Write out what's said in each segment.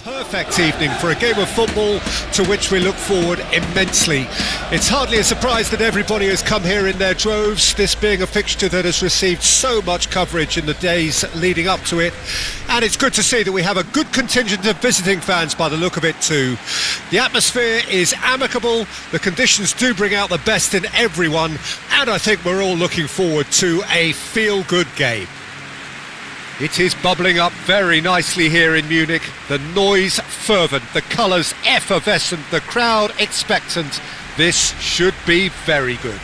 Perfect evening for a game of football to which we look forward immensely. It's hardly a surprise that everybody has come here in their droves, this being a fixture that has received so much coverage in the days leading up to it, and it's good to see that we have a good contingent of visiting fans by the look of it too. The atmosphere is amicable, the conditions do bring out the best in everyone, and I think we're all looking forward to a feel-good game. It is bubbling up very nicely here in Munich, the noise fervent, the colours effervescent, the crowd expectant. This should be very good.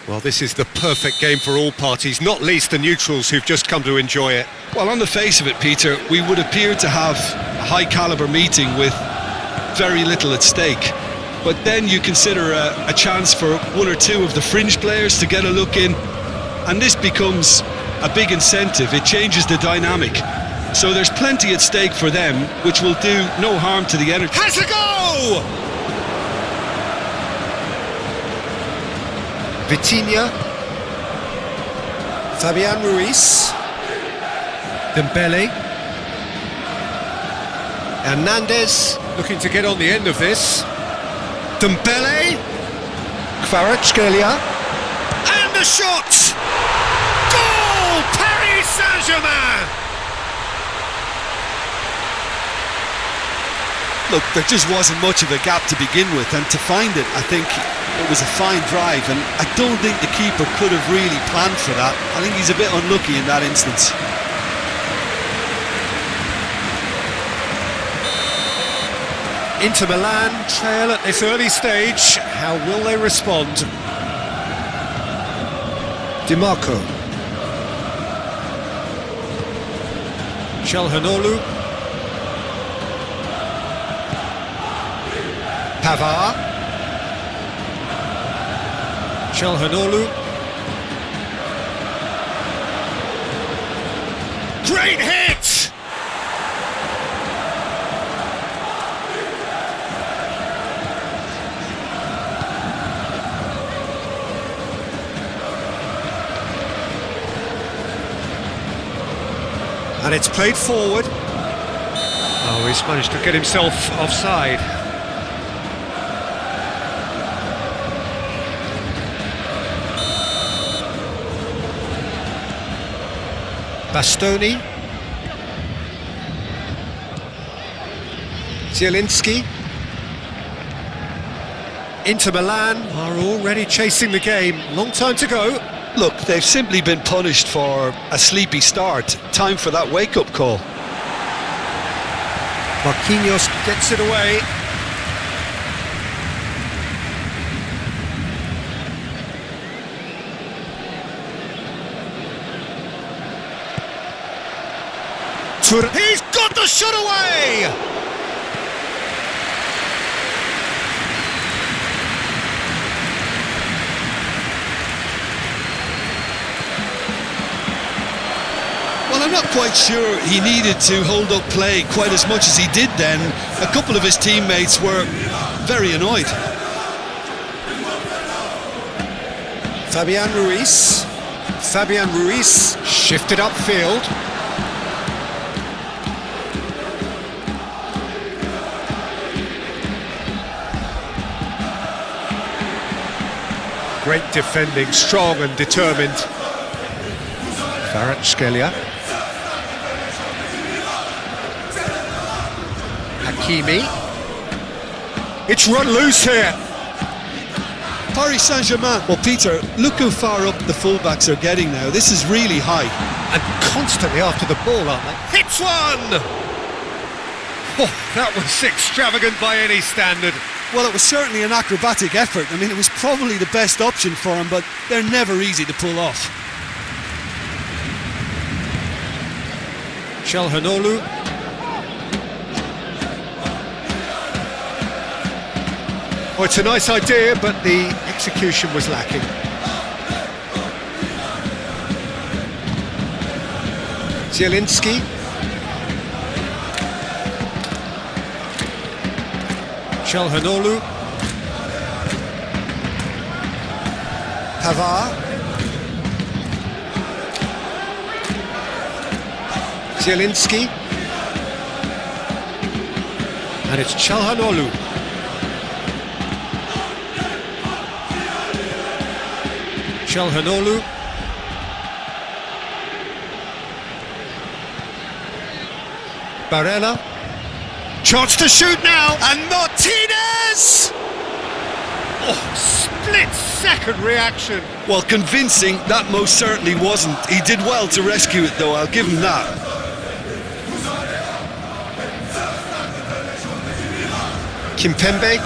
Well, this is the perfect game for all parties, not least the neutrals who've just come to enjoy it. Well, on the face of it, Peter, we would appear to have a high-caliber meeting with very little at stake. But then you consider a chance for one or two of the fringe players to get a look in, and this becomes a big incentive. It changes the dynamic. So there's plenty at stake for them, which will do no harm to the energy. Has a go! Vitinha, Fabian Ruiz, Dembele, Hernandez looking to get on the end of this, Dembele, Kvaratskhelia, and the shot! Goal! Paris Saint-Germain! Look, there just wasn't much of a gap to begin with, and to find it, I think it was a fine drive, and I don't think the keeper could have really planned for that. I think he's a bit unlucky in that instance. Inter Milan trail at this early stage. How will they respond? Di Marco, Çalhanoğlu, Pavard, Çalhanoğlu, great hit! And it's played forward. Oh, he's managed to get himself offside. Bastoni, Zielinski. Inter Milan are already chasing the game. Long time to go. Look, they've simply been punished for a sleepy start. Time for that wake-up call. Marquinhos gets it away. He's got the shot away! Well, I'm not quite sure he needed to hold up play quite as much as he did then. A couple of his teammates were very annoyed. Fabian Ruiz shifted upfield. Great defending, strong and determined. Kvaratskhelia. Hakimi. It's run loose here. Paris Saint-Germain. Well, Peter, look how far up the fullbacks are getting now. This is really high. and constantly after the ball, aren't they? Hits one! Oh, that was extravagant by any standard. Well, it was certainly an acrobatic effort. I mean, it was probably the best option for him, but they're never easy to pull off. Çalhanoğlu. Oh, it's a nice idea, but the execution was lacking. Zielinski. Çalhanoğlu. Pavard. Zielinski. And it's Çalhanoğlu. Çalhanoğlu. Barella. Chance to shoot now, and Martinez! Oh, split-second reaction. Well, convincing, that most certainly wasn't. He did well to rescue it, though, I'll give him that. Kimpembe.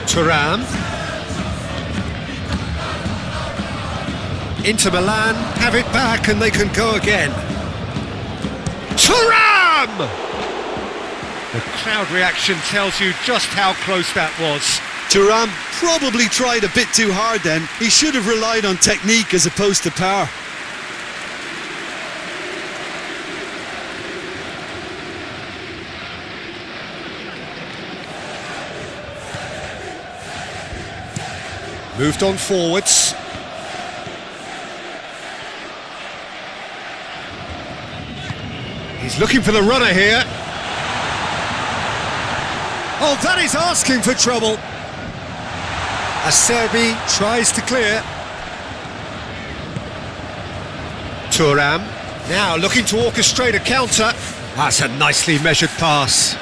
Thuram. Inter Milan have it back and they can go again. Thuram! The crowd reaction tells you just how close that was. Thuram probably tried a bit too hard then. He should have relied on technique as opposed to power. Moved on forwards. He's looking for the runner here. Oh, that is asking for trouble. Acerbi tries to clear. Thuram now looking to orchestrate a counter. That's a nicely measured pass.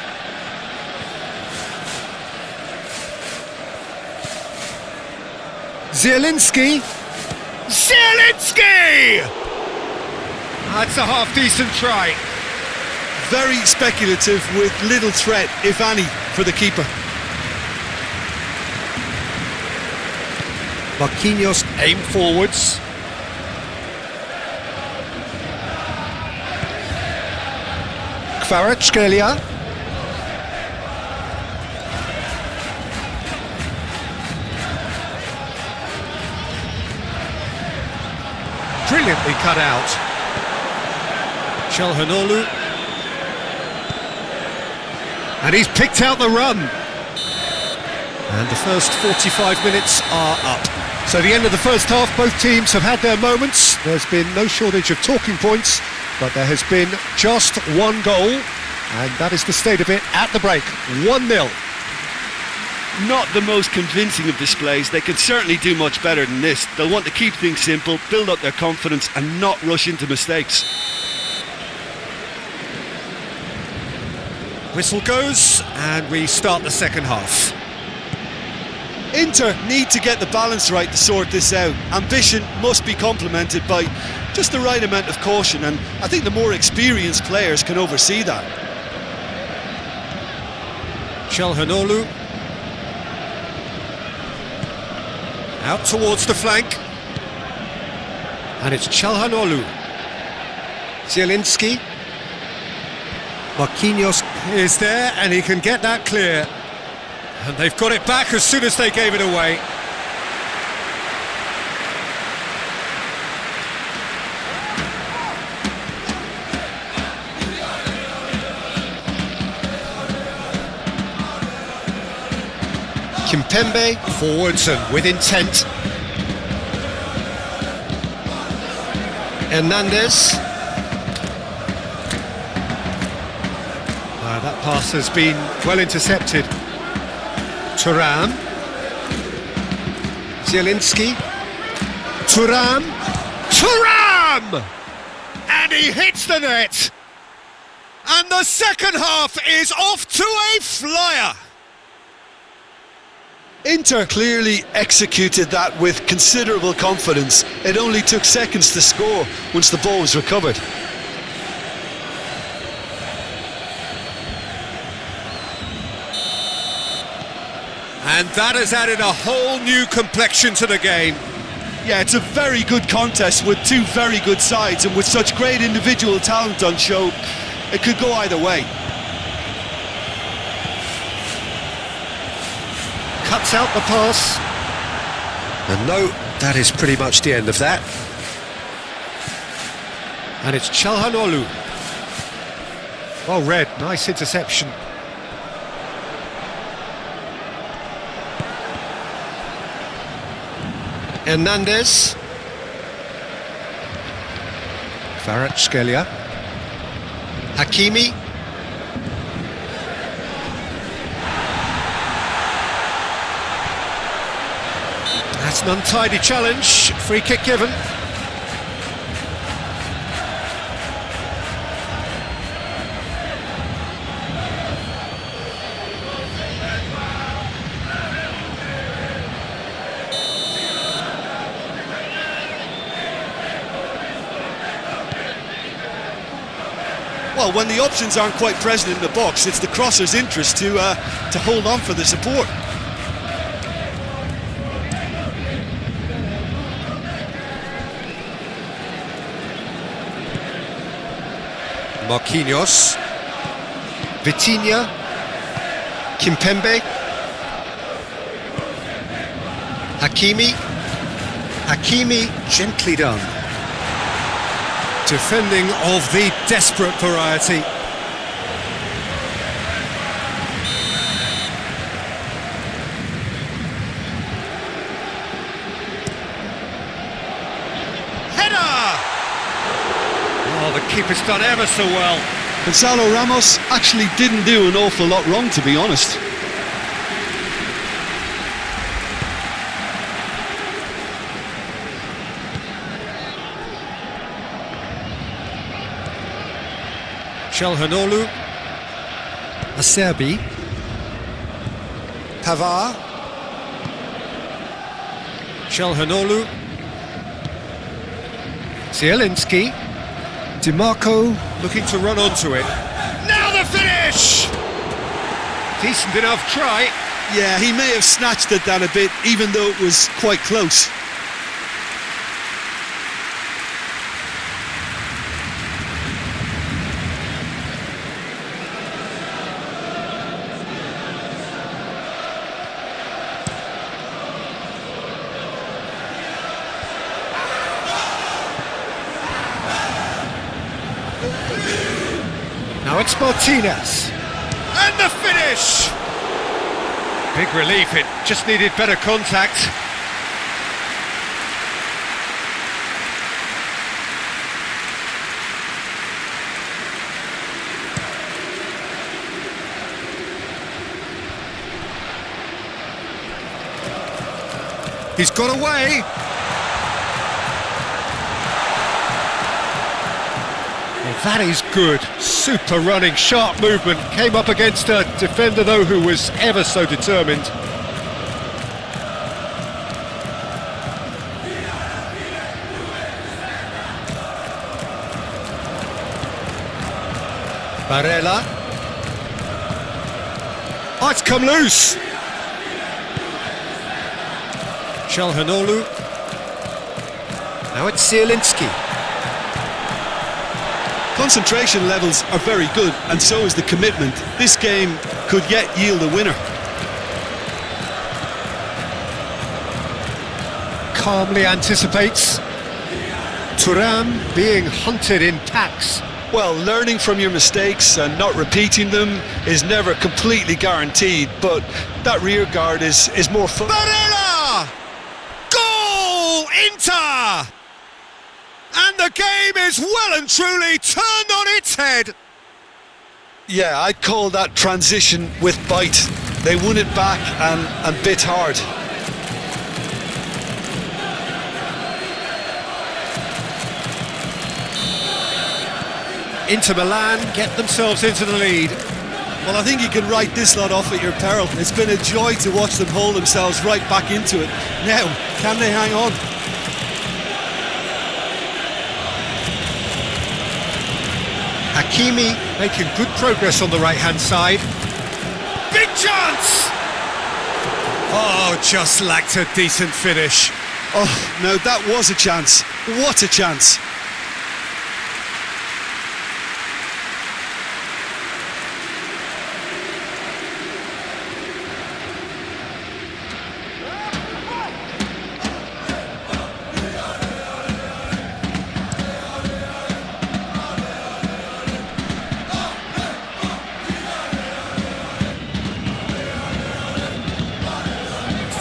Zielinski. Zielinski! That's a half-decent try. Very speculative with little threat, if any, for the keeper. Marquinhos aim forwards. Kvaratskhelia. Brilliantly cut out. Çalhanoğlu. And he's picked out the run. And the first 45 minutes are up. So the end of the first half, both teams have had their moments. There's been no shortage of talking points, but there has been just one goal, and that is the state of it at the break. 1-0. Not the most convincing of displays. They can certainly do much better than this. They'll want to keep things simple, build up their confidence and not rush into mistakes. Whistle goes, and we start the second half. Inter need to get the balance right to sort this out. Ambition must be complemented by just the right amount of caution, and I think the more experienced players can oversee that. Çalhanoğlu. Out towards the flank. And it's Çalhanoğlu. Zielinski. Marquinhos is there and he can get that clear. And they've got it back as soon as they gave it away. Kimpembe forwards and with intent. Hernandez. That pass has been well intercepted. Thuram. Zielinski. Thuram. Thuram! And he hits the net. And the second half is off to a flyer. Inter clearly executed that with considerable confidence. It only took seconds to score once the ball was recovered. And that has added a whole new complexion to the game. Yeah, it's a very good contest with two very good sides, and with such great individual talent on show, it could go either way. Cuts out the pass. And no, that is pretty much the end of that. And it's Çalhanoğlu. Well read, nice interception. Hernandez. Kvaratskhelia. Hakimi. That's an untidy challenge. Free kick given. Well, when the options aren't quite present in the box, it's the crosser's interest to hold on for the support. Marquinhos. Vitinha. Kimpembe. Hakimi. Hakimi, gently done. Defending of the desperate variety. Header! Oh, the keeper's done ever so well. Gonzalo Ramos actually didn't do an awful lot wrong, to be honest. Çalhanoğlu. Acerbi. Pavard. Çalhanoğlu. Zielinski. DiMarco looking to run onto it. Now the finish! Decent enough try. Yeah, he may have snatched at that a bit, even though it was quite close. Now it's Martinez. And the finish! Big relief, it just needed better contact. He's got away. Well, that is good. Super running, sharp movement. Came up against a defender, though, who was ever so determined. Barella. Oh, it's come loose. Çalhanoğlu. Now it's Zielinski. Concentration levels are very good, and so is the commitment. This game could yet yield a winner. Calmly anticipates. Thuram being hunted in packs. Well, learning from your mistakes and not repeating them is never completely guaranteed, but that rear guard is more fun. Barella! Goal! Inter! And the game is well and truly turned on its head. Yeah, I'd call that transition with bite. They won it back and bit hard. Inter Milan get themselves into the lead. Well, I think you can write this lot off at your peril. It's been a joy to watch them hold themselves right back into it. Now, can they hang on? Hakimi making good progress on the right-hand side. Big chance! Oh, just lacked a decent finish. Oh, no, that was a chance. What a chance.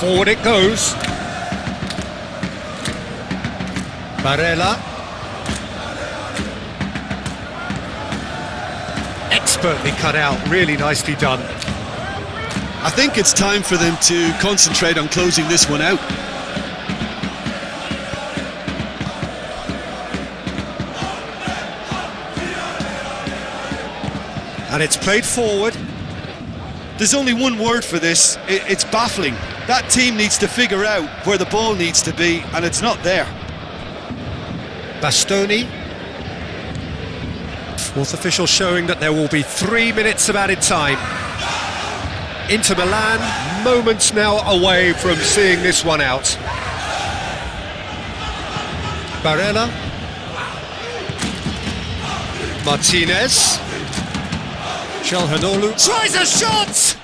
Forward it goes. Barella. Expertly cut out, really nicely done. I think it's time for them to concentrate on closing this one out. And it's played forward. There's only one word for this, it's baffling. That team needs to figure out where the ball needs to be, and it's not there. Bastoni. Fourth official showing that there will be 3 minutes of added time. Inter Milan, moments now away from seeing this one out. Barella. Martinez. Çalhanoğlu tries a shot!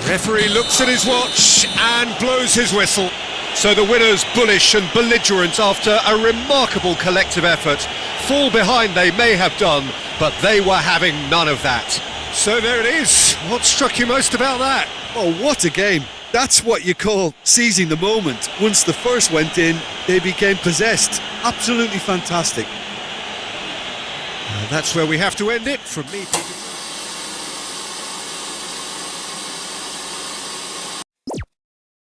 Referee looks at his watch and blows his whistle. So the winners bullish and belligerent after a remarkable collective effort. Fall behind they may have done, but they were having none of that. So there it is. What struck you most about that? Oh, what a game. That's what you call seizing the moment. Once the first went in, they became possessed. Absolutely fantastic. That's where we have to end it. From me, Peter.